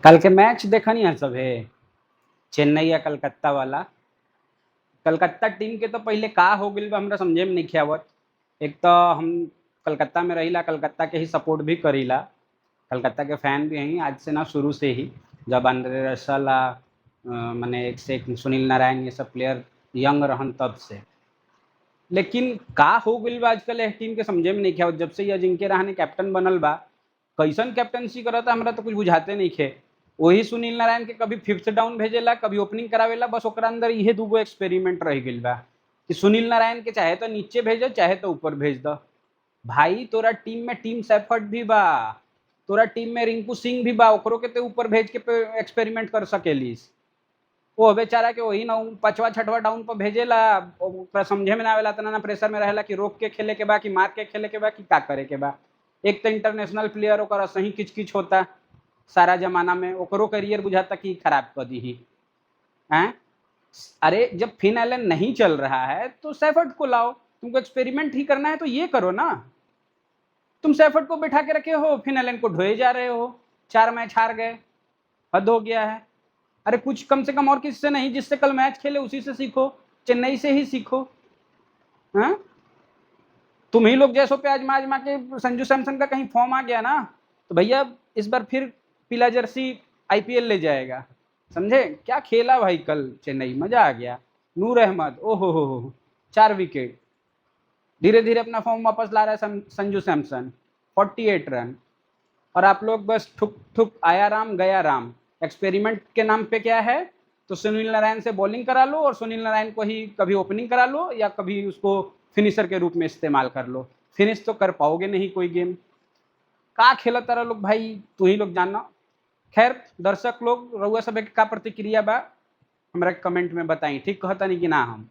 कल के मैच देखनी है सभे, चेन्नई या कलकत्ता वाला। कलकत्ता टीम के तो पहले का हो गइल बा हमरा समझे में नइखे आवत। एक तो हम कलकत्ता में रहिला, कलकत्ता के ही सपोर्ट भी करीला, कलकत्ता के फैन भी हई आज से ना, शुरू से ही। जब आंद्रे रसल माने एक से एक सुनील नारायण ये सब प्लेयर यंग रहन तब से। लेकिन का हो गइल बा आजकल एह टीम के समझे में नइखे आवत। जब से ये अजिंक्य रहाणे कैप्टन बनल बा, कैसन कैप्टनसी करता हमरा तो कुछ बुझाते नइखे। वही सुनील नारायण के कभी फिफ्थ डाउन भेजेला, कभी ओपनिंग करावेला, बस ओकरा अंदर इहे दूगो एक्सपेरिमेंट रह गइल बा कि सुनील नारायण के चाहे तो नीचे भेजो चाहे तो ऊपर भेज दो। भाई तोरा टीम में टीम सैफर्ड भी बा, तोरा टीम में रिंकू सिंह भी बा, ओकरो के ते ऊपर भेज के एक्सपेरिमेंट कर सकेलिस। वो बेचारा के वही ना पांचवा छठवा डाउन पर भेजेला, ओकरा समझे में ना आवेला, तना ना प्रेशर में रहेला कि रोक के खेले के बा कि मार के खेले के बा कि का करे के बा। एक तो इंटरनेशनल प्लेयर ओकरा सही किच होता सारा जमाना में, ओकरो करियर बुझाता कि खराब कर दी ही हैं। अरे जब फिन एलन नहीं चल रहा है तो सैफर्ड को लाओ, तुमको एक्सपेरिमेंट ही करना है तो ये करो ना। तुम सैफर्ड को बैठा के रखे हो, फिन एलन को ढोए जा रहे हो, 4 मैच हार गए, हद हो गया है। अरे कुछ कम से कम और किससे नहीं, जिससे कल मैच खेले उसी से सीखो, चेन्नई से ही सीखो। हैं तुम ही लोग जैसो पे आजमा के संजू सैमसन का कहीं फॉर्म आ गया ना तो भैया इस बार फिर पीला जर्सी आईपीएल ले जाएगा। समझे क्या खेला भाई कल चेन्नई, मजा आ गया। नूर अहमद ओहो हो 4 विकेट, धीरे धीरे अपना फॉर्म वापस ला रहा है संजू सैमसन, 48 रन। और आप लोग बस ठुक ठुक आया राम गया राम। एक्सपेरिमेंट के नाम पे क्या है, तो सुनील नारायण से बॉलिंग करा लो और सुनील नारायण को ही कभी ओपनिंग करा लो या कभी उसको फिनिशर के रूप में इस्तेमाल कर लो। फिनिश तो कर पाओगे नहीं कोई गेम। का खेला तारा लोग भाई, तू ही लोग जानना। खैर दर्शक लोग रउआ सब का प्रतिक्रिया बा हमरा कमेंट में बताई, ठीक कहता नहीं कि ना हम।